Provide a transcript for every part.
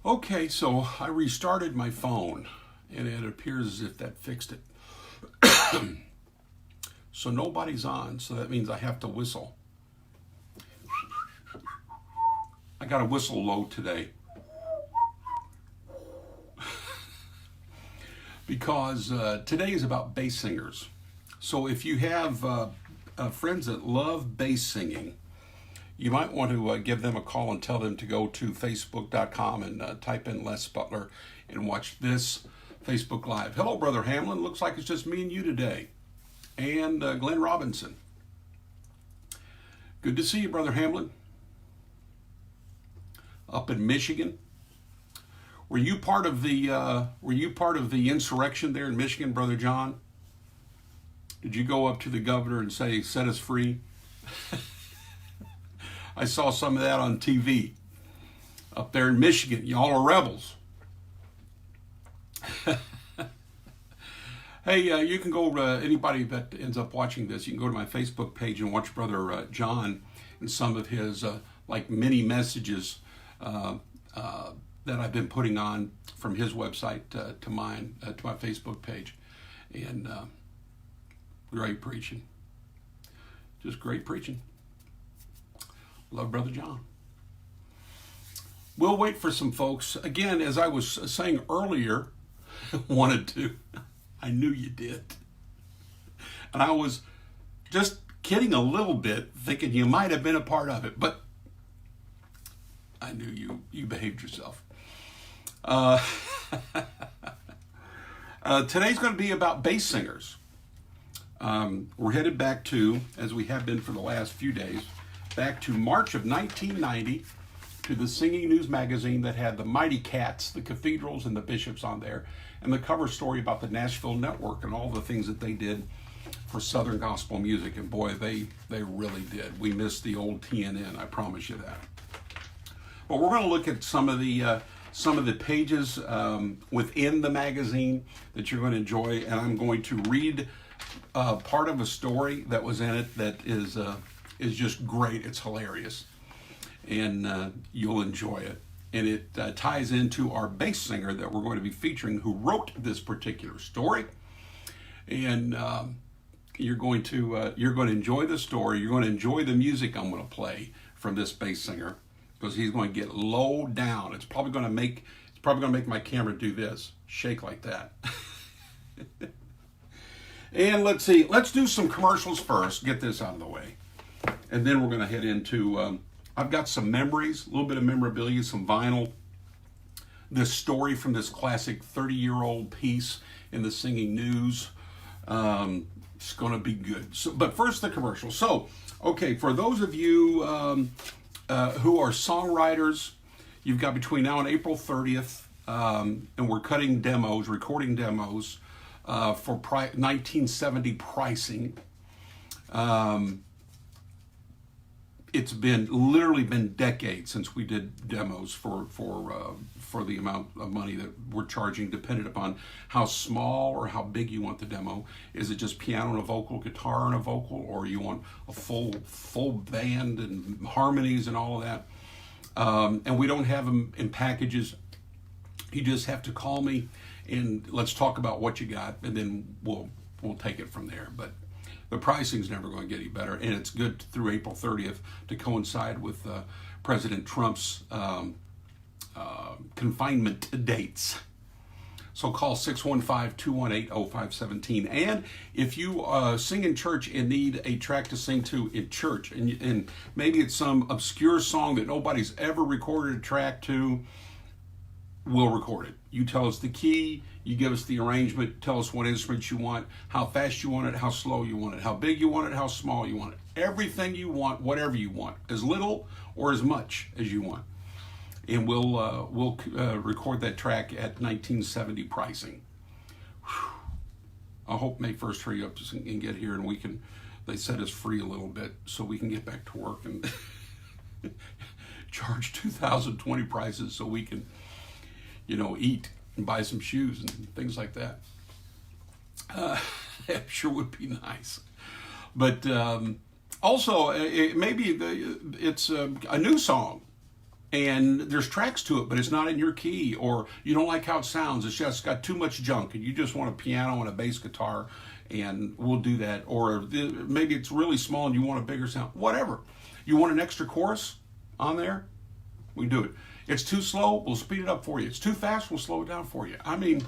Okay, so I restarted my phone and it appears as if that fixed it. So nobody's on, so that means I have to whistle. I got a whistle load today. Because today is about bass singers. So if you have friends that love bass singing, you might want to give them a call and tell them to go to facebook.com and type in Les Butler and watch this Facebook Live. Hello, Brother Hamlin. Looks like it's just me and you today. And Glenn Robinson. Good to see you, Brother Hamlin. Up in Michigan. Were you part of the insurrection there in Michigan, Brother John? Did you go up to the governor and say, set us free? I saw some of that on TV. Up there in Michigan, y'all are rebels. Hey, you can go, anybody that ends up watching this, you can go to my Facebook page and watch Brother John and some of his like mini messages that I've been putting on from his website to mine, to my Facebook page. And great preaching. Just great preaching. Love Brother John. We'll wait for some folks. Again, as I was saying earlier, wanted to. I knew you did. And I was just kidding a little bit, thinking you might have been a part of it, but I knew you behaved yourself. Today's going to be about bass singers. We're headed back to, as we have been for the last few days, back to March of 1990 to the Singing News magazine that had the Mighty Cats, the Cathedrals, and the Bishops on there, and the cover story about the Nashville Network and all the things that they did for Southern gospel music. And boy, they really did. We missed the old TNN, I promise you that. But we're going to look at some of the pages within the magazine that you're going to enjoy, and I'm going to read part of a story that was in it that is just great. It's hilarious, and you'll enjoy it. And it ties into our bass singer that we're going to be featuring, who wrote this particular story. And you're going to enjoy the story. You're going to enjoy the music I'm going to play from this bass singer, because he's going to get low down. It's probably going to make my camera do this, shake like that. And let's see. Let's do some commercials first. Get this out of the way, and then we're going to head into. I've got some memories, a little bit of memorabilia, some vinyl. This story from this classic 30-year-old piece in the Singing News. It's going to be good. So, but first, the commercial. So, okay, for those of you who are songwriters, you've got between now and April 30th, and we're cutting demos, recording demos for 1970 pricing. It's literally been decades since we did demos for the amount of money that we're charging, dependent upon how small or how big you want the demo. Is it just piano and a vocal, guitar and a vocal, or you want a full band and harmonies and all of that? And we don't have them in packages. You just have to call me and let's talk about what you got, and then we'll take it from there. But the pricing's never going to get any better, and it's good through April 30th to coincide with President Trump's confinement dates. So call 615-218-0517. And if you sing in church and need a track to sing to in church, and maybe it's some obscure song that nobody's ever recorded a track to, we'll record it. You tell us the key, you give us the arrangement, tell us what instruments you want, how fast you want it, how slow you want it, how big you want it, how small you want it. Everything you want, whatever you want, as little or as much as you want. And we'll record that track at 1970 pricing. Whew. I hope May 1st hurry up and get here, and they set us free a little bit so we can get back to work and charge 2020 prices so we can, eat and buy some shoes and things like that. I'm sure would be nice. But also, maybe it's a new song and there's tracks to it, but it's not in your key, or you don't like how it sounds, it's just got too much junk, and you just want a piano and a bass guitar, and we'll do that. Or maybe it's really small and you want a bigger sound, whatever. You want an extra chorus on there, we do it. It's too slow, we'll speed it up for you. It's too fast, we'll slow it down for you. I mean,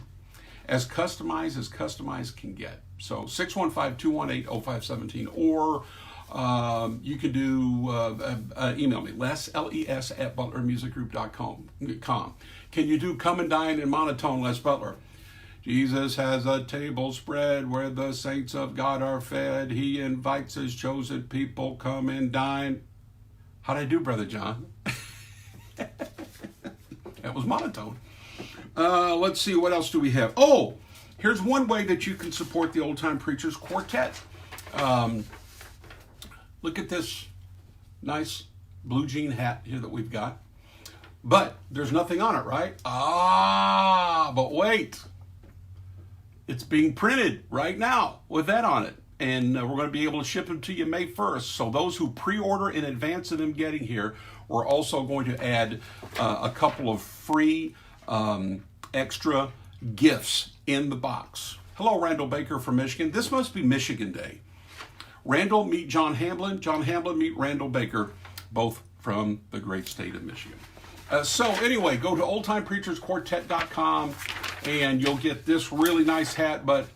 as customized can get. So 615-218-0517, or you can do email me, Les, Les at butlermusicgroup.com. Can you do Come and Dine in monotone, Les Butler? Jesus has a table spread where the saints of God are fed. He invites his chosen people, come and dine. How'd I do, Brother John? That was monotone. Let's see, what else do we have? Oh, here's one way that you can support the Old Time Preachers Quartet. Look at this nice blue jean hat here that we've got. But there's nothing on it, right? But wait. It's being printed right now with that on it. And we're going to be able to ship them to you May 1st. So those who pre-order in advance of them getting here, we're also going to add a couple of free extra gifts in the box. Hello, Randall Baker from Michigan. This must be Michigan Day. Randall, meet John Hamblin. John Hamblin, meet Randall Baker, both from the great state of Michigan. So anyway, go to oldtimepreachersquartet.com and you'll get this really nice hat, but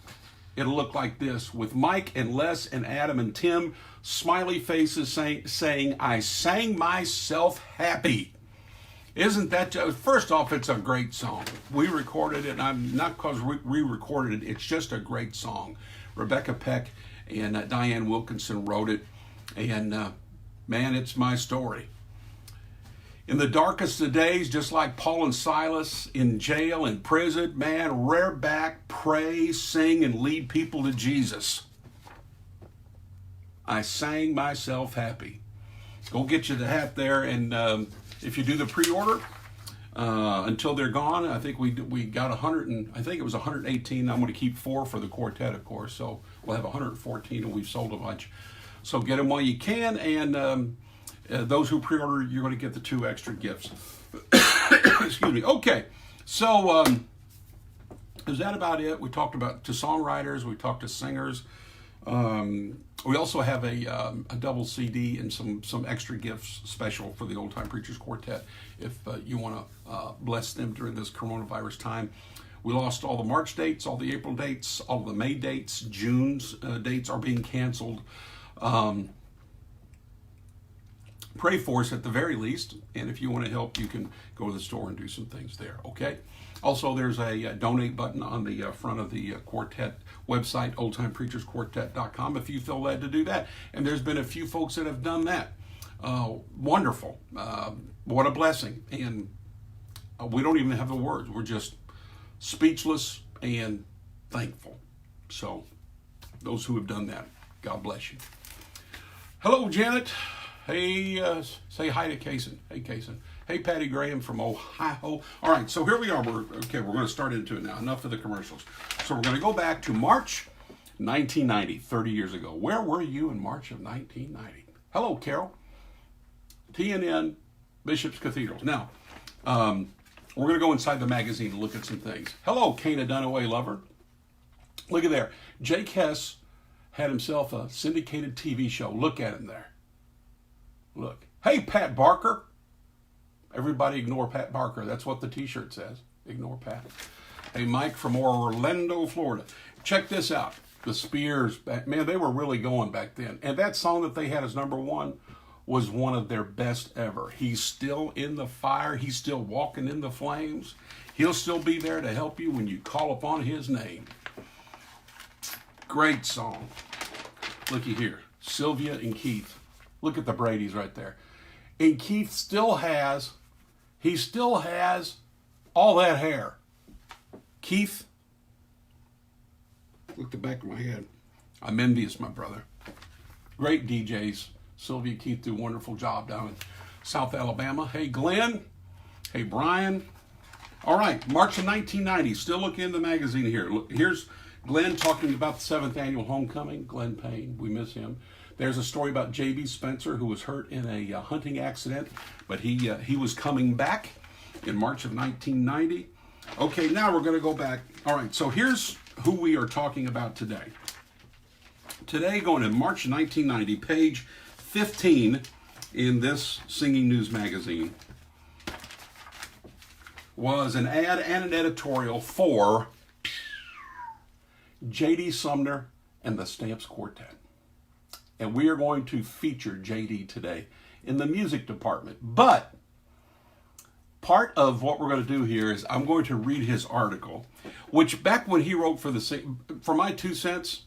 it'll look like this with Mike and Les and Adam and Tim, smiley faces saying, I sang myself happy. Isn't that just, first off, it's a great song. We recorded it, and I'm not because we recorded it, it's just a great song. Rebecca Peck and Diane Wilkinson wrote it, and man, it's my story. In the darkest of days, just like Paul and Silas in jail, in prison, man, rear back, pray, sing, and lead people to Jesus. I sang myself happy. Go get you the hat there, and if you do the pre-order until they're gone, I think we got 100, and I think it was 118. I'm going to keep 4 for the quartet, of course, so we'll have 114, and we've sold a bunch. So get them while you can, and those who pre-order, you're going to get the 2 extra gifts. Excuse me. Okay, so is that about it? We talked about to songwriters, we talked to singers. We also have a double CD and some extra gifts special for the Old Time Preachers Quartet if you want to bless them during this coronavirus time. We lost all the March dates, all the April dates, all the May dates. June's dates are being canceled. Pray for us at the very least, and if you want to help, you can go to the store and do some things there, okay? Also, there's a donate button on the front of the quartet website, oldtimepreachersquartet.com, if you feel led to do that. And there's been a few folks that have done that. Wonderful. What a blessing. And we don't even have the words. We're just speechless and thankful. So, those who have done that, God bless you. Hello, Janet. Hey, say hi to Kaysen. Hey, Kaysen. Hey, Patty Graham from Ohio. All right, so here we are. We're going to start into it now. Enough of the commercials. So we're going to go back to March 1990, 30 years ago. Where were you in March of 1990? Hello, Carol. TNN, Bishop's Cathedrals. Now, we're going to go inside the magazine and look at some things. Hello, Cana Dunaway lover. Look at there. Jake Hess had himself a syndicated TV show. Look at him there. Look. Hey, Pat Barker. Everybody ignore Pat Barker. That's what the t-shirt says. Ignore Pat. Hey, Mike from Orlando, Florida. Check this out. The Spears, man, they were really going back then. And that song that they had as number 1 was one of their best ever. He's still in the fire. He's still walking in the flames. He'll still be there to help you when you call upon his name. Great song. Looky here. Sylvia and Keith. Look at the Bradys right there. And Keith still has all that hair. Keith, look at the back of my head. I'm envious, my brother. Great DJs. Sylvia and Keith do a wonderful job down in South Alabama. Hey, Glenn. Hey, Brian. All right, March of 1990. Still looking in the magazine here. Look, here's Glenn talking about the 7th annual homecoming. Glenn Payne, we miss him. There's a story about J.B. Spencer, who was hurt in a hunting accident, but he was coming back in March of 1990. Okay, now we're going to go back. All right, so here's who we are talking about today. Today, going in March 1990, page 15 in this Singing News magazine was an ad and an editorial for J.D. Sumner and the Stamps Quartet. And we are going to feature J.D. today in the music department. But part of what we're going to do here is I'm going to read his article, which back when he wrote for my 2 cents,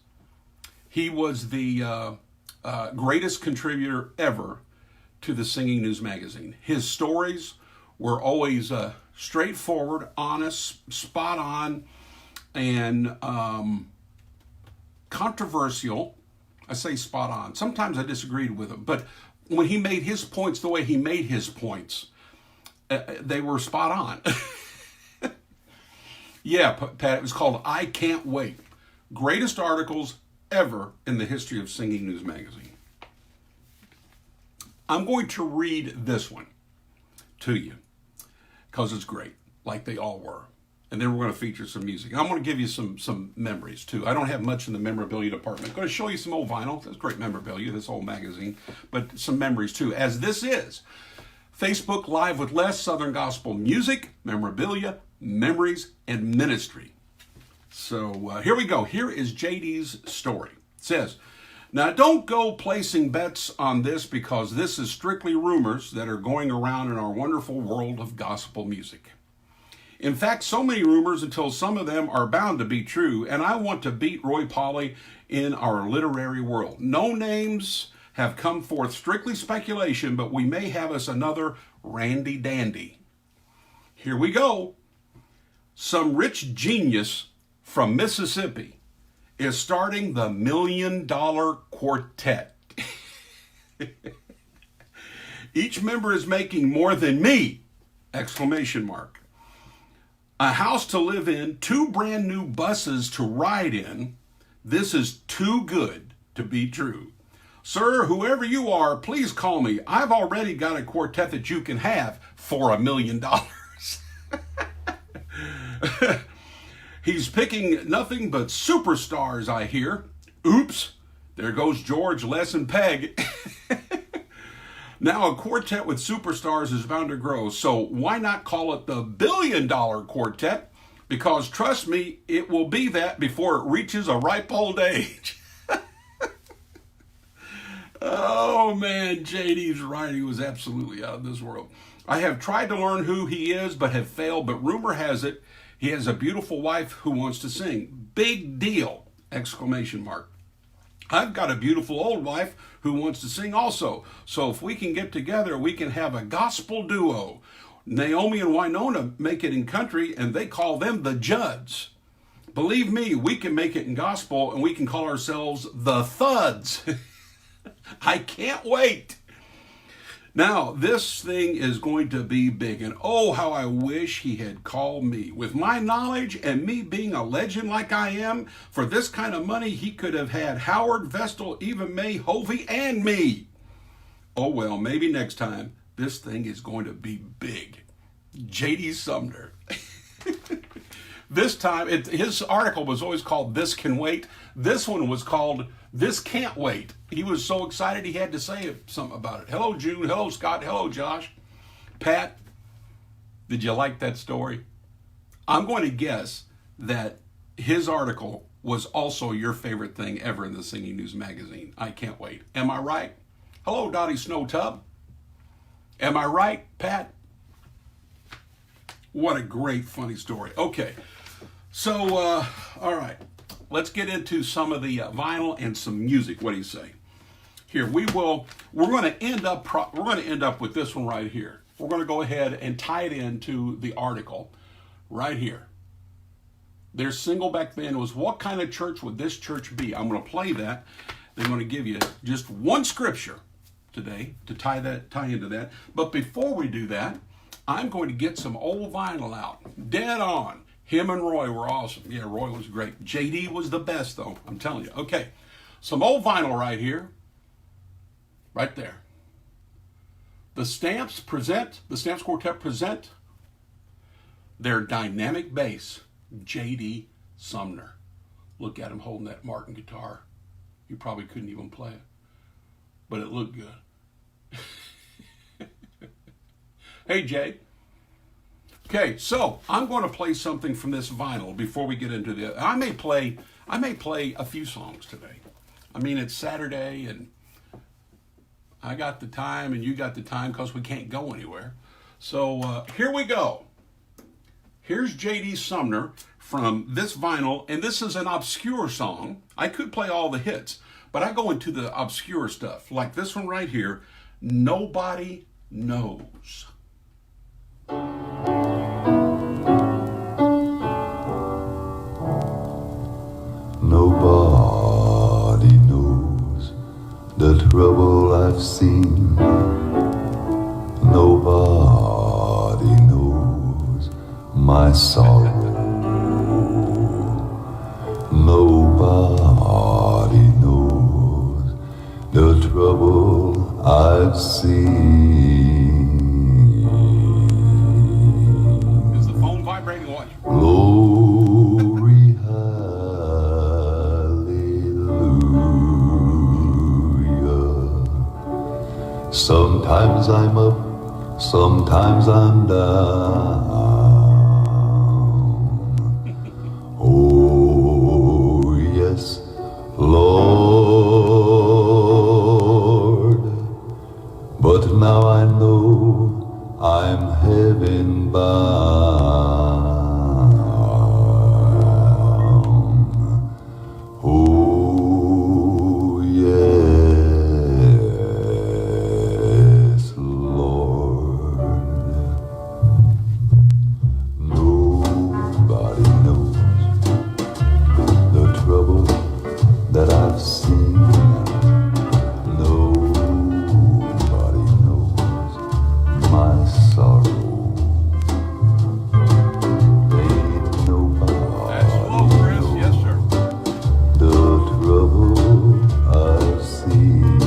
he was the greatest contributor ever to the Singing News magazine. His stories were always straightforward, honest, spot on, and controversial. I say spot on. Sometimes I disagreed with him, but when he made his points the way he made his points, they were spot on. Yeah, Pat, it was called I Can't Wait. Greatest articles ever in the history of Singing News magazine. I'm going to read this one to you because it's great, like they all were. And then we're going to feature some music. I'm going to give you some memories, too. I don't have much in the memorabilia department. I'm going to show you some old vinyl. That's great memorabilia, this old magazine. But some memories, too, as this is Facebook Live with Les, Southern Gospel Music, Memorabilia, Memories, and Ministry. So here we go. Here is JD's story. It says, now don't go placing bets on this because this is strictly rumors that are going around in our wonderful world of gospel music. In fact, so many rumors until some of them are bound to be true, and I want to beat Roy Pauly in our literary world. No names have come forth, strictly speculation, but we may have us another Randy Dandy. Here we go. Some rich genius from Mississippi is starting the $1 Million Quartet. Each member is making more than me! Exclamation mark. A house to live in, 2 brand new buses to ride in. This is too good to be true. Sir, whoever you are, please call me. I've already got a quartet that you can have for $1 million. He's picking nothing but superstars, I hear. Oops, there goes George, Les, and Peg. Now a quartet with superstars is bound to grow, so why not call it the $1 Billion Quartet? Because trust me, it will be that before it reaches a ripe old age. Oh man, JD's writing was absolutely out of this world. I have tried to learn who he is, but have failed, but rumor has it he has a beautiful wife who wants to sing. Big deal! Exclamation mark. I've got a beautiful old wife who wants to sing also. So if we can get together, we can have a gospel duo. Naomi and Winona make it in country, and they call them the Judds. Believe me, we can make it in gospel, and we can call ourselves the Thuds. I can't wait. Now, this thing is going to be big, and oh, how I wish he had called me. With my knowledge and me being a legend like I am, for this kind of money, he could have had Howard, Vestal, Eva Mae, Hovey, and me. Oh, well, maybe next time. This thing is going to be big. J.D. Sumner. This time, his article was always called This Can Wait. This one was called This Can't Wait. He was so excited he had to say something about it. Hello, June. Hello, Scott. Hello, Josh. Pat, did you like that story? I'm going to guess that his article was also your favorite thing ever in the Singing News magazine. I can't wait. Am I right? Hello, Dottie Snowtub. Am I right, Pat? What a great, funny story. Okay, so, all right. Let's get into some of the vinyl and some music. What do you say? Here, we're going to end up with this one right here. We're going to go ahead and tie it into the article right here. Their single back then was, what kind of church would this church be? I'm going to play that. They're going to give you just one scripture today to tie into that. But before we do that, I'm going to get some old vinyl out. Dead on. Him and Roy were awesome. Yeah, Roy was great. JD was the best, though. I'm telling you. Okay, some old vinyl right here. right there. The Stamps Quartet present their dynamic bass, J.D. Sumner. Look at him holding that Martin guitar. You probably couldn't even play it, but it looked good. Hey, Jay. Okay, so I'm going to play something from this vinyl before we get into the. I may play a few songs today. I mean, it's Saturday, and I got the time, and you got the time because we can't go anywhere. So here we go. Here's J.D. Sumner from this vinyl, and this is an obscure song. I could play all the hits, but I go into the obscure stuff, like this one right here, Nobody Knows. Nobody knows the trouble I've seen. Nobody knows my sorrow. Nobody knows the trouble I've seen. Is the phone vibrating? Watch. Glory, hallelujah. Sometimes I'm up, sometimes I'm down. Oh, yes, Lord. But now I know I'm heaven bound. Oh, yes, Lord. Nobody knows the trouble that I've seen. Nobody knows my sorrow. Ain't nobody That's slow, Chris. Yes, sir. the trouble I've seen.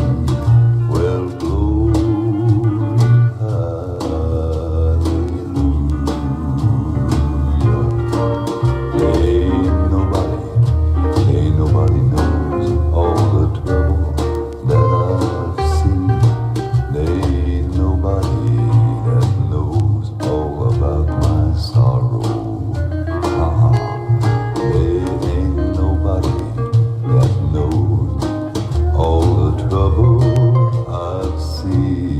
Well, glory, hallelujah. Ain't nobody knows all the trouble that I've seen. Ain't nobody that knows all about my sorrow. Ain't nobody that knows all the trouble I've seen.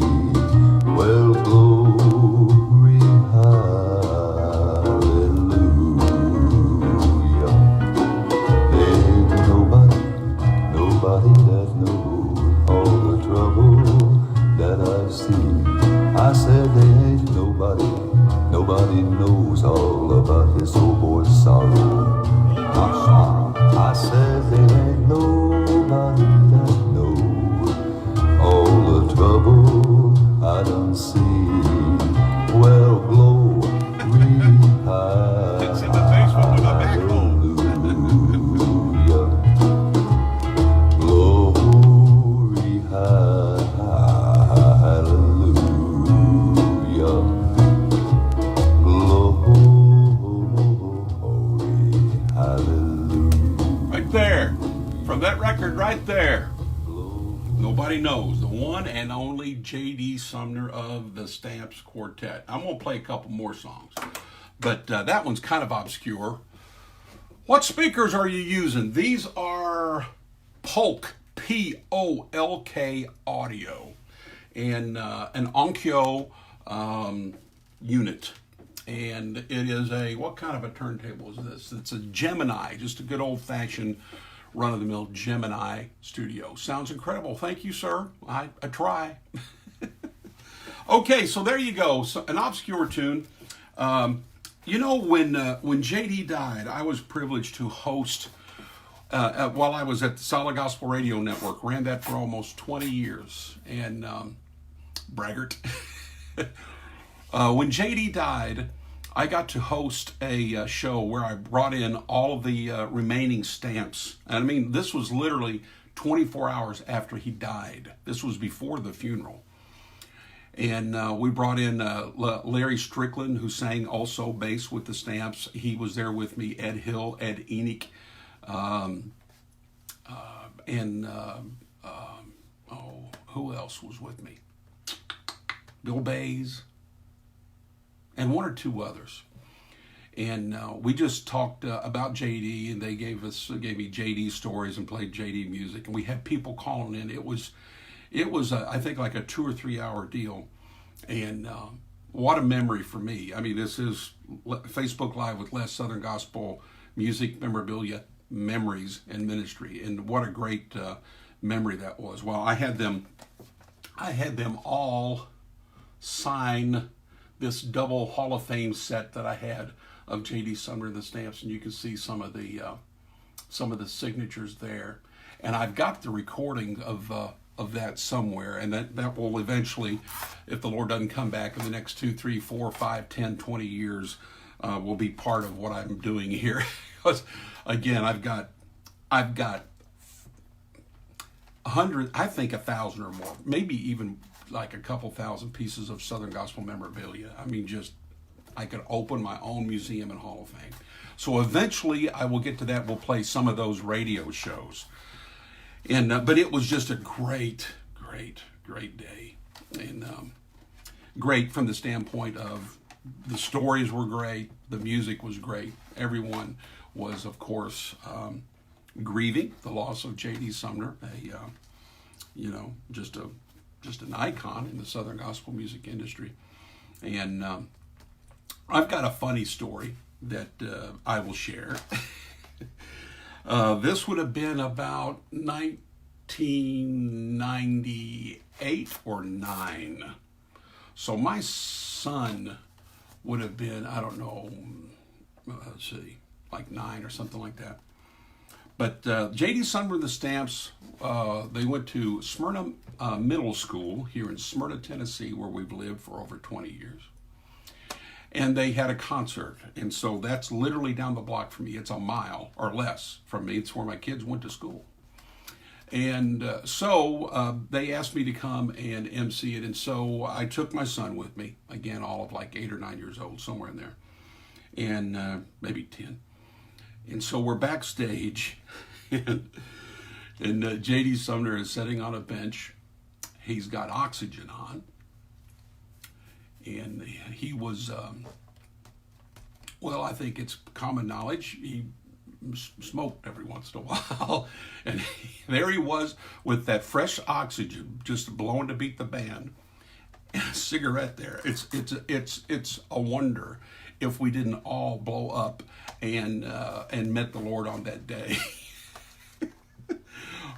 Well, glory, hallelujah. Ain't nobody that knows all the trouble that I've seen. I said there ain't nobody knows all about this old boy's sorrow. I said there ain't nobody that knows all the trouble I done seen. Well, glory, It's in the basement with a backbone. hallelujah. Glory, hallelujah. Glory, hallelujah. Right there. From that record right there. Nobody knows. The one and only J.D. Sumner of the Stamps Quartet. I'm going to play a couple more songs, but that one's kind of obscure. What speakers are you using? These are Polk, P-O-L-K audio, and an Onkyo unit. And it is what kind of a turntable is this? It's a Gemini, just a good old-fashioned run-of-the-mill Gemini studio. Sounds incredible. Thank you, sir. I try. Okay, so there you go. So, an obscure tune. You know, when JD died, I was privileged to host while I was at the Solid Gospel Radio Network. Ran that for almost 20 years. And braggart. When JD died, I got to host a show where I brought in all of the remaining stamps. And I mean, this was literally 24 hours after he died. This was before the funeral. And we brought in Larry Strickland, who sang also bass with the Stamps. He was there with me. Ed Hill, Ed Enoch, who else was with me? Bill Bays, and one or two others. And we just talked about JD, and they gave me JD stories and played JD music. And we had people calling in. It was I think like a 2 or 3 hour deal. And what a memory for me. I mean, this is Facebook Live with Les Southern Gospel Music, Memorabilia, Memories, and Ministry. And what a great memory that was. Well, I had them all sign this double Hall of Fame set that I had of J.D. Sumner and the Stamps, and you can see some of the signatures there. And I've got the recording of that somewhere, and that will eventually, if the Lord doesn't come back in the next 2, 3, 4, 5, 10, 20 years, will be part of what I'm doing here. Because again, I've got 100, I think 1,000 or more, maybe even like a couple thousand pieces of Southern Gospel memorabilia. I mean, just I could open my own museum and Hall of Fame. So eventually I will get to that. We'll play some of those radio shows. And but it was just a great day. And great from the standpoint of the stories were great. The music was great. Everyone was, of course, grieving the loss of J.D. Sumner, just an icon in the Southern Gospel music industry. And I've got a funny story that I will share. This would have been about 1998 or 9. So my son would have been, I don't know, let's see, like 9 or something like that. But J.D. Sumner and the Stamps, they went to Smyrna Middle School here in Smyrna, Tennessee, where we've lived for over 20 years. And they had a concert. And so that's literally down the block from me. It's a mile or less from me. It's where my kids went to school. And so they asked me to come and MC it. And so I took my son with me, again, all of like 8 or 9 years old, somewhere in there. And maybe 10. And so we're backstage, and J.D. Sumner is sitting on a bench. He's got oxygen on, and he was, I think it's common knowledge, he smoked every once in a while, and there he was with that fresh oxygen just blowing to beat the band, and a cigarette there. It's a wonder if we didn't all blow up and met the Lord on that day.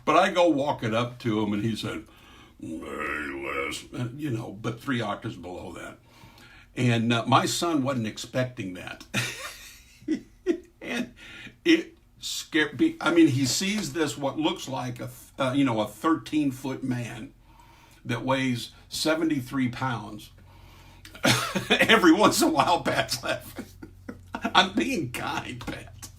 But I go walking up to him, and he said, "Hey, Les," but 3 octaves below that. And my son wasn't expecting that. And it scared me. I mean, he sees this, what looks like a 13-foot man that weighs 73 pounds. Every once in a while, Pat's laughing. I'm being kind, Pat.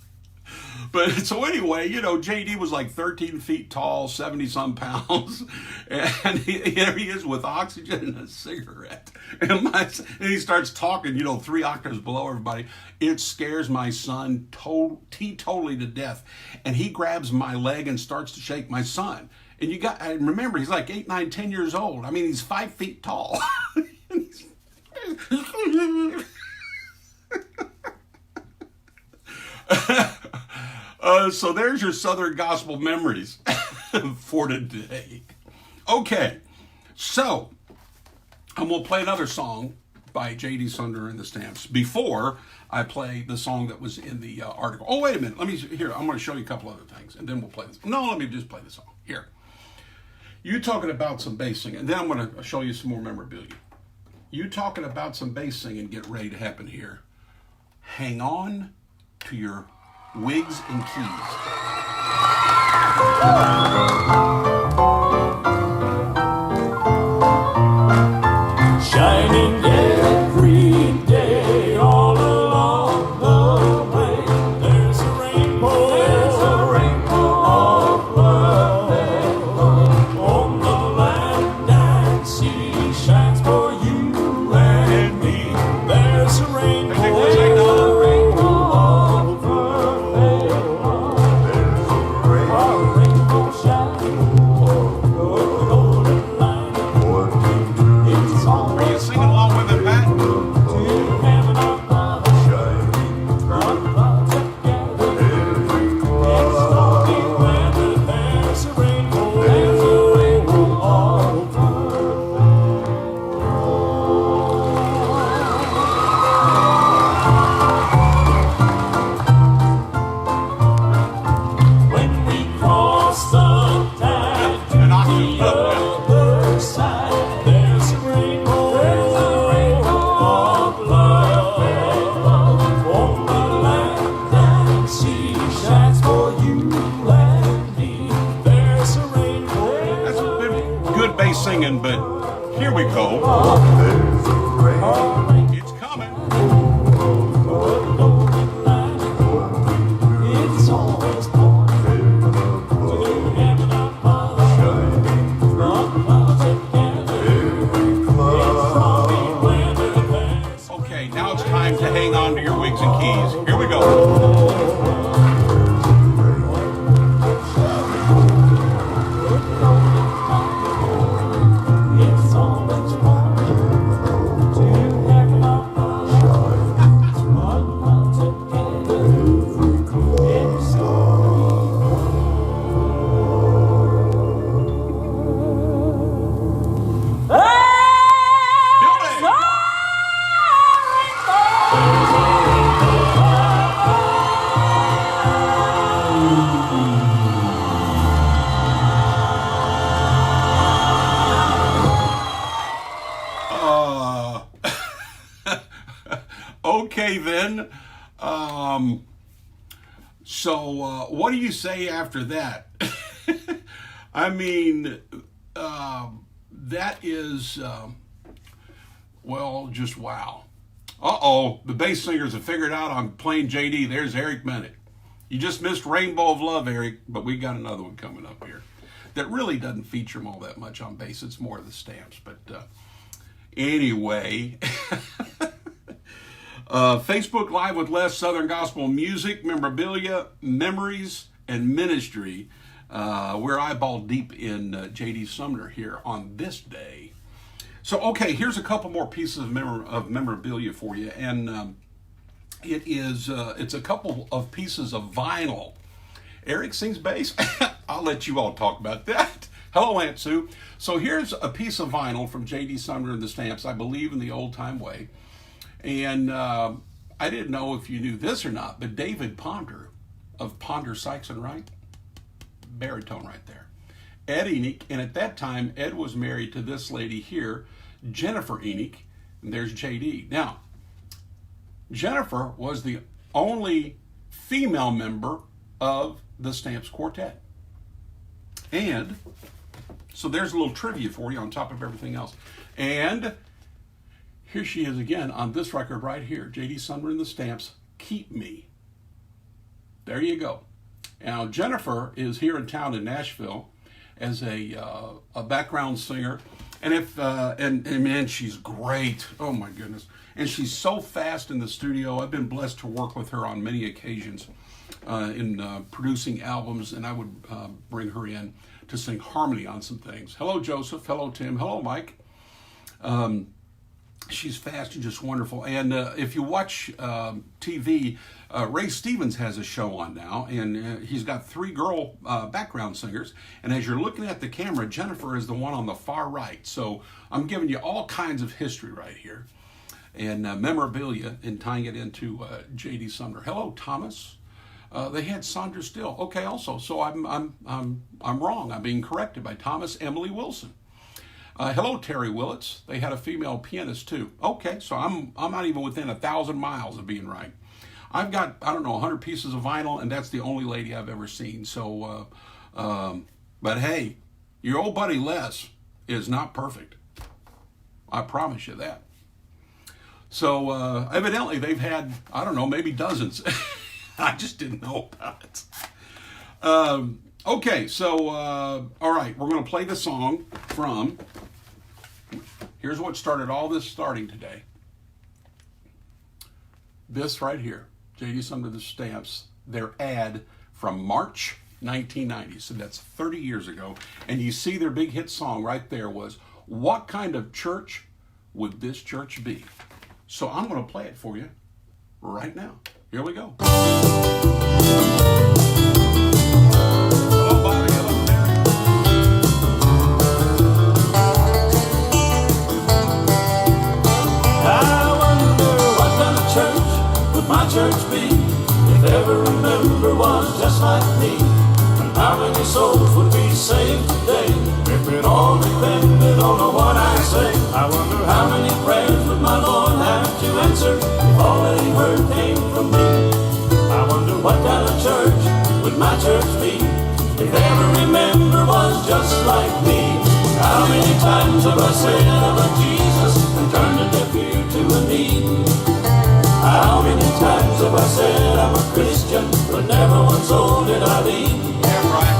But so anyway, JD was like 13 feet tall, 70-some pounds. And here he is with oxygen and a cigarette. And he starts talking, 3 octaves below everybody. It scares my son totally to death. And he grabs my leg and starts to shake my son. And remember, he's like 8, 9, 10 years old. I mean, he's 5 feet tall. So there's your Southern Gospel memories for today. Okay, so I'm going to play another song by J.D. Sumner and the Stamps before I play the song that was in the article. Oh, wait a minute. I'm going to show you a couple other things, and then we'll play this. No, let me just play the song. Here. You talking about some bass singing, and then I'm going to show you some more memorabilia. You talking about some bass singing get ready to happen here. Hang on to your wigs and keys. Shining every day all along the way. There's a rainbow of birthday. there's a rainbow. Hey, what's that, Don? Are you singing along with it, Pat? An octave up, There's a rainbow of love on the land and sea shines for you and me. There's a rainbow. That's a good bass singing, but here we go. It's coming. It's always pointing to heaven above. Okay, now it's time to hang on to your wigs and keys. Here we go. It's always pointing to heaven above. Okay then. So what do you say after that? I mean, that is, well, just wow. Uh-oh, the bass singers have figured out I'm playing JD. There's Eric Bennett. You just missed Rainbow of Love, Eric, but we got another one coming up here that really doesn't feature him all that much on bass. It's more of the Stamps. But anyway, Facebook Live with Les, Southern Gospel Music, Memorabilia, Memories, and Ministry. We're eyeball deep in J.D. Sumner here on this day. So, okay, here's a couple more pieces of memorabilia for you. And it's a couple of pieces of vinyl. Eric sings bass. I'll let you all talk about that. Hello, Aunt Sue. So here's a piece of vinyl from J.D. Sumner and the Stamps, I believe in the old-time way. And I didn't know if you knew this or not, but David Ponder of Ponder, Sykes and Wright, baritone right there. Ed Enoch, and at that time, Ed was married to this lady here, Jennifer Enoch, and there's J.D. Now, Jennifer was the only female member of the Stamps Quartet. And so there's a little trivia for you on top of everything else. And here she is again on this record right here, J.D. Sumner and the Stamps, Keep Me. There you go. Now, Jennifer is here in town in Nashville as a background singer. And and man, she's great. Oh my goodness. And she's so fast in the studio. I've been blessed to work with her on many occasions in producing albums, and I would bring her in to sing harmony on some things. Hello, Joseph. Hello, Tim. Hello, Mike. She's fast and just wonderful. And if you watch TV, Ray Stevens has a show on now, and he's got 3 girl background singers. And as you're looking at the camera, Jennifer is the one on the far right. So I'm giving you all kinds of history right here, and memorabilia, and tying it into J.D. Sumner. Hello, Thomas. They had Sandra Still. Okay, also. So I'm wrong. I'm being corrected by Thomas Emily Wilson. Hello, Terry Willits. They had a female pianist too. Okay, so I'm not even within 1,000 miles of being right. I've got, I don't know, 100 pieces of vinyl, and that's the only lady I've ever seen. So, but hey, your old buddy Les is not perfect. I promise you that. So evidently they've had, I don't know, maybe dozens. I just didn't know about it. Okay, so, all right, we're going to play the song from, here's what started all this starting today. This right here, J.D. Sumner, the stamps, their ad from March 1990. So that's 30 years ago. And you see their big hit song right there was, "What kind of church would this church be?" So I'm going to play it for you right now. Here we go. Hello, Bobby. Hello, Mary. I wonder what kind of church would my church be if every member was just like me? And how many souls would be saved today if it all depended on what I say? I wonder how many prayers would my Lord have to answer if all that he heard came from me? I wonder what kind of church would my church be if every member was just like me? How many times have I said I love Jesus and turned a deaf ear to a need? How many times have I said I'm a Christian, but never one soul did I lead? Yeah, right.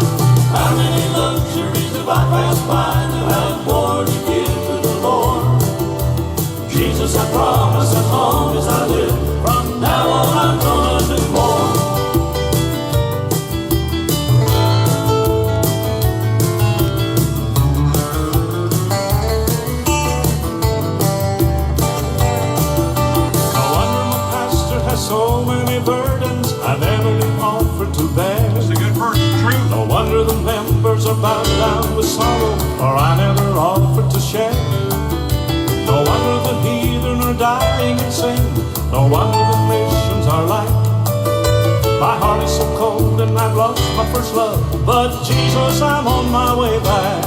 How many luxuries have I passed by to have more to give to the Lord? Jesus, I promise as long as I live, from now on I'm gonna do more. So many burdens I never been offered to bear. It's a good verse. True. No wonder the members are bowed down with sorrow, for I never offered to share. No wonder the heathen are dying in sin. No wonder the nations are like. My heart is so cold and I've lost my first love, but Jesus, I'm on my way back.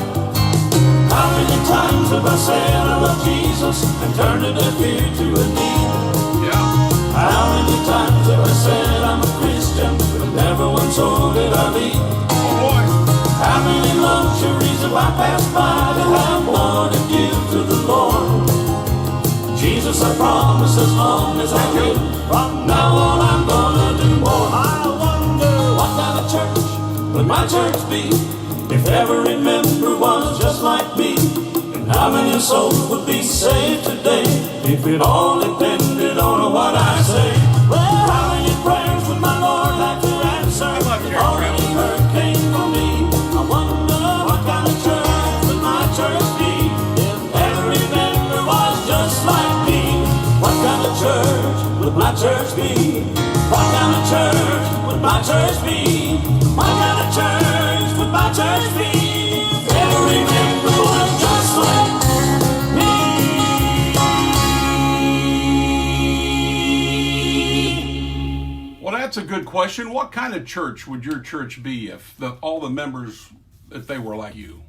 How many times have I said I love Jesus and turned a deaf ear to a need? How many times have I said I'm a Christian, but never one soul did I lead? Oh boy. How many luxuries have I passed by to have more to give to the Lord? Jesus, I promise as long as I live, from now on I'm gonna do more. I wonder what kind of church would my church be if every member was just like me? And how many souls would be saved today if it all depended on what I say? Well, how many prayers would my Lord have to answer if all that he heard came from me? I wonder what kind of church would my church be if every member was just like me? What kind of church would my church be? What kind of church would my church be? What kind of church would my church be if every member was just like me? Well, that's a good question. What kind of church would your church be if all the members, if they were like you?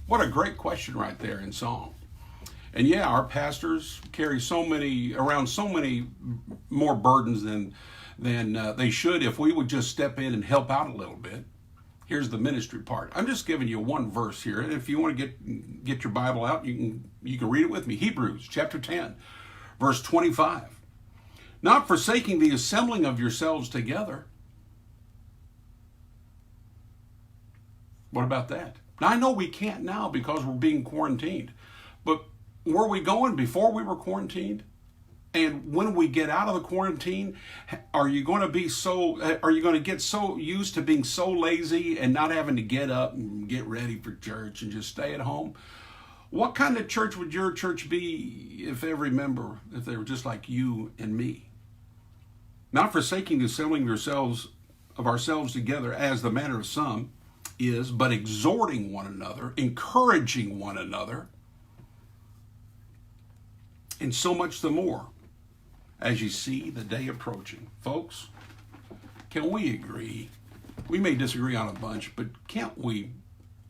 What a great question right there in song. And yeah, our pastors carry so many more burdens than they should if we would just step in and help out a little bit. Here's the ministry part. I'm just giving you one verse here, and if you want to get your Bible out, you can read it with me. Hebrews chapter 10, verse 25. Not forsaking the assembling of yourselves together. What about that? Now, I know we can't now because we're being quarantined, but were we going before we were quarantined? And when we get out of the quarantine, are you going to get so used to being so lazy and not having to get up and get ready for church and just stay at home? What kind of church would your church be if they were just like you and me? Not forsaking the assembling of ourselves together as the manner of some is, but exhorting one another, encouraging one another, and so much the more as you see the day approaching. Folks, can we agree? We may disagree on a bunch, but can't we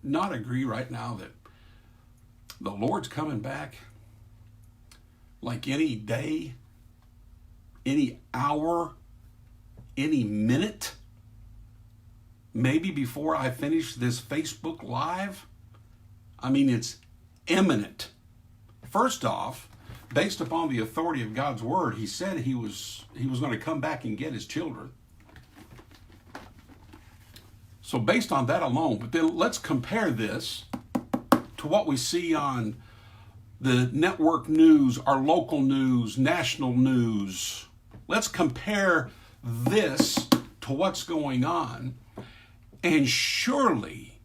not agree right now that the Lord's coming back like any day, any hour, any minute? Maybe before I finish this Facebook Live? I mean, it's imminent. First off, based upon the authority of God's word, he said he was going to come back and get his children. So based on that alone, but then let's compare this to what we see on the network news, our local news, national news, Let's compare this to what's going on. And surely,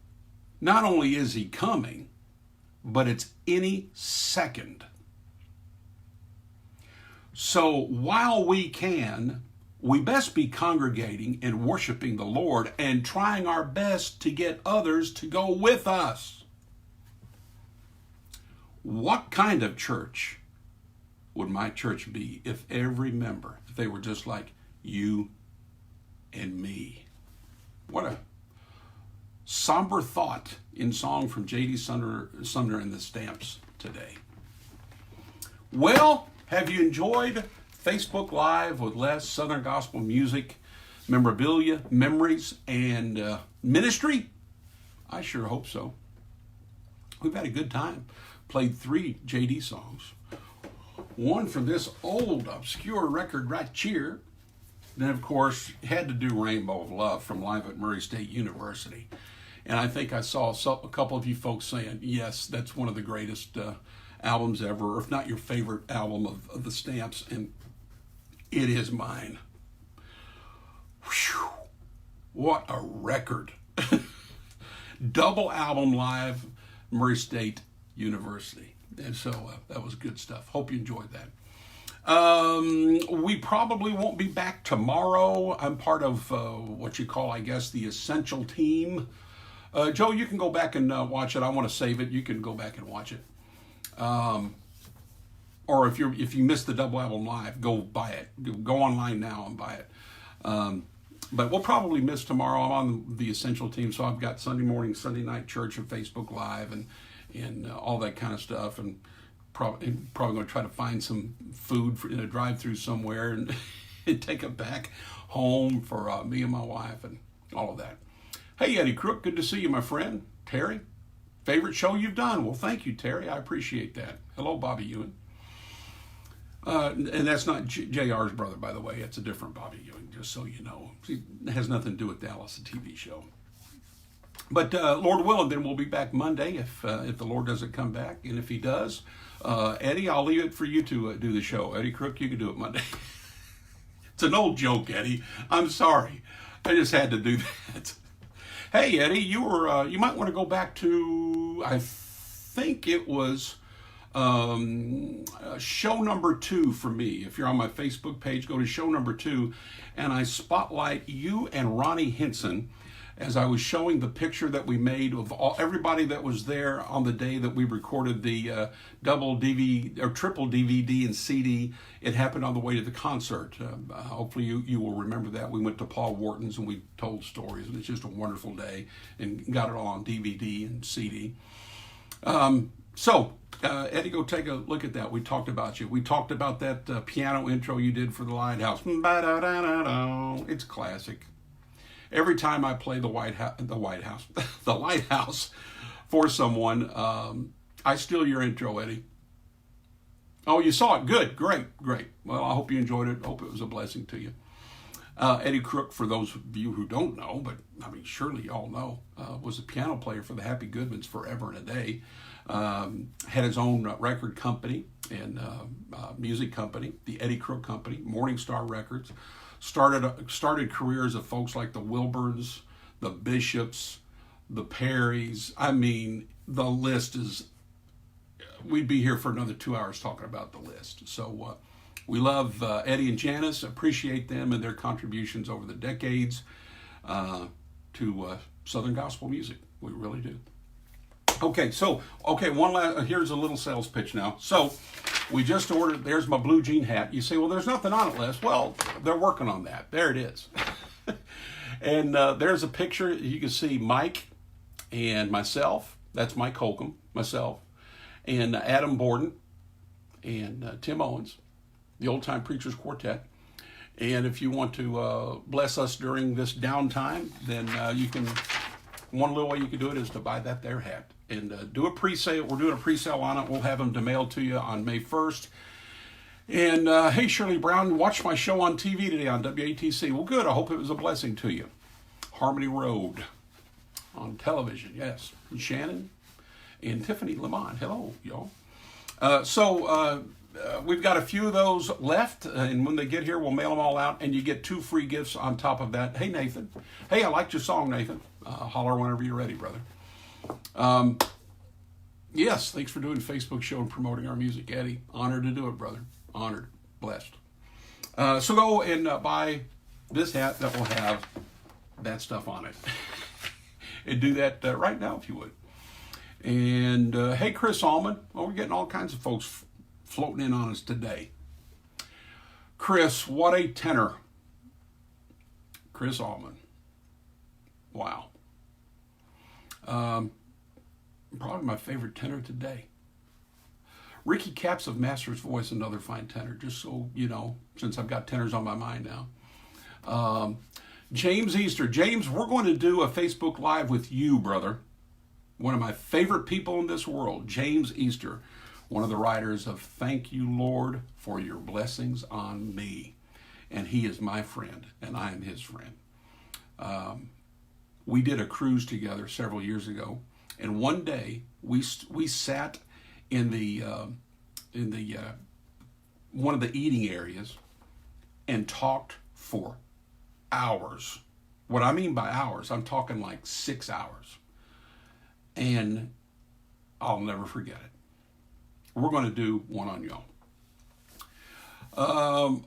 not only is he coming, but it's any second. So while we can, we best be congregating and worshiping the Lord and trying our best to get others to go with us. What kind of church would my church be if every member, if they were just like you and me? What a somber thought in song from J.D. Sumner and the Stamps today. Well, have you enjoyed Facebook Live with Les, Southern Gospel Music, memorabilia, memories, and ministry? I sure hope so. We've had a good time. Played 3 J.D. songs. One from this old, obscure record right here. Then, of course, had to do Rainbow of Love from Live at Murray State University. And I think I saw a couple of you folks saying, yes, that's one of the greatest albums ever, or if not your favorite album of the Stamps, and it is mine. Whew. What a record. Double album live, Murray State University. And so that was good stuff. Hope you enjoyed that. We probably won't be back tomorrow. I'm part of what you call, I guess, the essential team. Joe, you can go back and watch it. I want to save it. You can go back and watch it. Or if you missed the double album live, go buy it. Go online now and buy it. But we'll probably miss tomorrow. I'm on the essential team, so I've got Sunday morning, Sunday night church and Facebook Live and all that kind of stuff. And probably going to try to find some food in a drive-through somewhere and, and take it back home for me and my wife and all of that. Hey, Eddie Crook, good to see you, my friend. Terry, favorite show you've done. Well, thank you, Terry. I appreciate that. Hello, Bobby Ewan. And that's not JR's brother, by the way. It's a different Bobby Ewing, just so you know. It has nothing to do with Dallas, the TV show. But Lord willing, then we'll be back Monday if the Lord doesn't come back. And if he does, Eddie, I'll leave it for you to do the show. Eddie Crook, you can do it Monday. It's an old joke, Eddie. I'm sorry. I just had to do that. Hey, Eddie, you might want to go back to, I think it was show number 2 for me. If you're on my Facebook page, go to show number 2, and I spotlight you and Ronnie Henson as I was showing the picture that we made of everybody that was there on the day that we recorded the double DVD or triple DVD and CD. It happened on the way to the concert. Hopefully you will remember that. We went to Paul Wharton's and we told stories, and it's just a wonderful day, and got it all on DVD and CD. So, Eddie, go take a look at that. We talked about you. We talked about that piano intro you did for the Lighthouse. It's classic. Every time I play the Lighthouse for someone, I steal your intro, Eddie. Oh, you saw it. Good. Great. Well, I hope you enjoyed it. Hope it was a blessing to you. Eddie Crook, for those of you who don't know, but I mean, surely you all know, was a piano player for the Happy Goodmans forever and a day. Had his own record company and music company, the Eddie Crook Company, Morning Star Records. Started careers of folks like the Wilburns, the Bishops, the Perrys. I mean, the list is, we'd be here for another 2 hours talking about the list. So we love Eddie and Janice, appreciate them and their contributions over the decades to Southern gospel music. We really do. Okay, here's a little sales pitch now. So we just ordered, there's my blue jean hat. You say, well, there's nothing on it, Les. Well, they're working on that. There it is. And there's a picture. You can see Mike and myself. That's Mike Holcomb, myself, and Adam Borden and Tim Owens, the Old Time Preachers Quartet. And if you want to bless us during this downtime, then one little way you can do it is to buy that there hat. And do a pre-sale. We're doing a pre-sale on it. We'll have them mailed to you on May 1st. And hey, Shirley Brown, watched my show on TV today on WATC. Well, good. I hope it was a blessing to you. Harmony Road on television, yes. And Shannon and Tiffany Lamont. Hello, y'all. So we've got a few of those left, and when they get here, we'll mail them all out, and you get 2 free gifts on top of that. Hey, Nathan. Hey, I liked your song, Nathan. Holler whenever you're ready, brother. Yes, thanks for doing Facebook show and promoting our music, Eddie. Honored to do it, brother. Honored. Blessed. So go and buy this hat that will have that stuff on it. And do that right now if you would. And hey, Chris Allman. Well, we're getting all kinds of folks floating in on us today. Chris, what a tenor. Chris Allman. Wow. Probably my favorite tenor today. Ricky Capps of Master's Voice, another fine tenor, just so you know, since I've got tenors on my mind now. James Easter. James, we're going to do a Facebook Live with you, brother. One of my favorite people in this world, James Easter, one of the writers of Thank You, Lord, for Your Blessings on Me. And he is my friend, and I am his friend. We did a cruise together several years ago, and one day we sat in the one of the eating areas and talked for hours. What I mean by hours, I'm talking like 6 hours. And I'll never forget it. We're going to do one on y'all.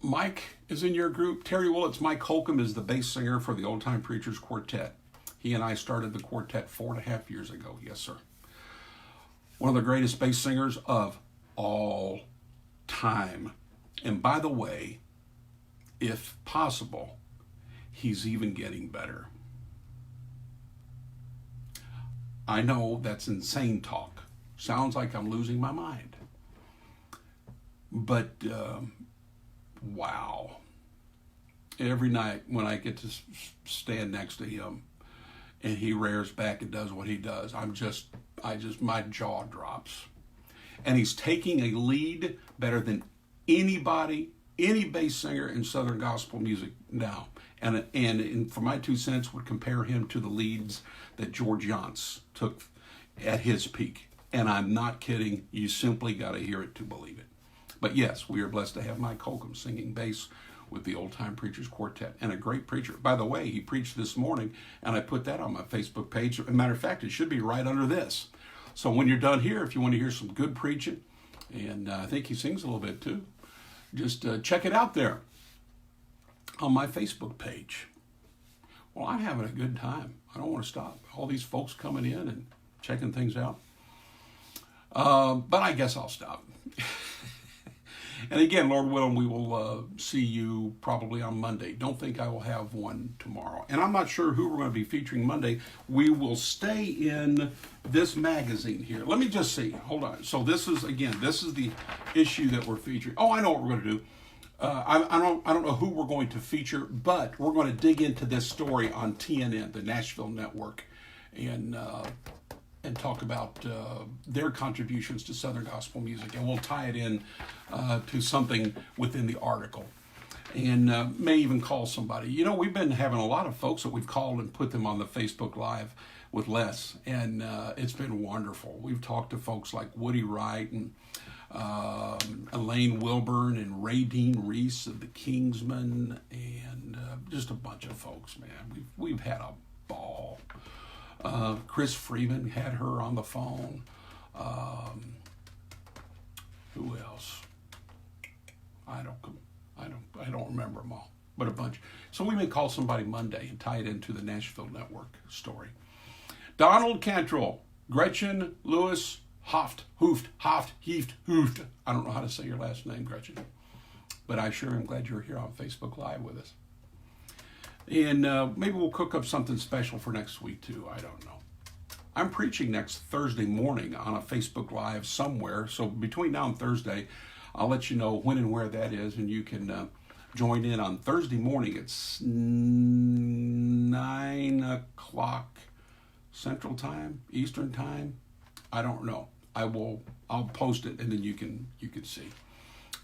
Mike is in your group. Terry Willits. Mike Holcomb is the bass singer for the Old Time Preachers Quartet. He and I started the quartet 4.5 years ago. Yes, sir. One of the greatest bass singers of all time. And by the way, if possible, he's even getting better. I know that's insane talk. Sounds like I'm losing my mind. But, wow. Every night when I get to stand next to him and he rears back and does what he does, my jaw drops. And he's taking a lead better than anybody, any bass singer in Southern gospel music now. And for my 2 cents, would compare him to the leads that George Yance took at his peak. And I'm not kidding. You simply got to hear it to believe it. But yes, we are blessed to have Mike Holcomb singing bass with the Old Time Preachers Quartet, and a great preacher. By the way, he preached this morning, and I put that on my Facebook page. As a matter of fact, it should be right under this. So when you're done here, if you want to hear some good preaching, and I think he sings a little bit too, just check it out there on my Facebook page. Well, I'm having a good time. I don't want to stop. All these folks coming in and checking things out. But I guess I'll stop. And again, Lord willing, we will see you probably on Monday. Don't think I will have one tomorrow. And I'm not sure who we're going to be featuring Monday. We will stay in this magazine here. Let me just see. Hold on. So this is the issue that we're featuring. Oh, I know what we're going to do. I don't know who we're going to feature, but we're going to dig into this story on TNN, the Nashville Network, and talk about their contributions to Southern gospel music, and we'll tie it in to something within the article, and may even call somebody. You know, we've been having a lot of folks that we've called and put them on the Facebook Live with Les, and it's been wonderful. We've talked to folks like Woody Wright and Elaine Wilburn and Ray Dean Reese of the Kingsmen, and just a bunch of folks, man. We've had a ball. Chris Freeman had her on the phone. Who else? I don't remember them all, but a bunch. So we may call somebody Monday and tie it into the Nashville Network story. Donald Cantrell, Gretchen Lewis Hoft. I don't know how to say your last name, Gretchen, but I sure am glad you're here on Facebook Live with us. And maybe we'll cook up something special for next week too. I don't know. I'm preaching next Thursday morning on a Facebook Live somewhere. So between now and Thursday, I'll let you know when and where that is, and you can join in on Thursday morning. It's 9 o'clock Central Time, Eastern Time. I don't know. I'll post it, and then you can see.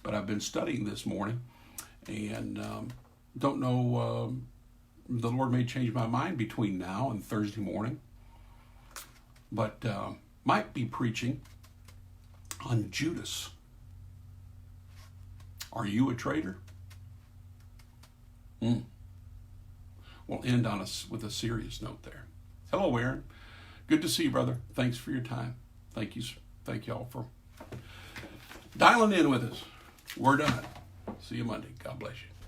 But I've been studying this morning, and don't know. The Lord may change my mind between now and Thursday morning, but might be preaching on Judas. Are you a trader? We'll end on with a serious note there. Hello, Aaron. Good to see you, brother. Thanks for your time. Thank you. Thank y'all for dialing in with us. We're done. See you Monday. God bless you.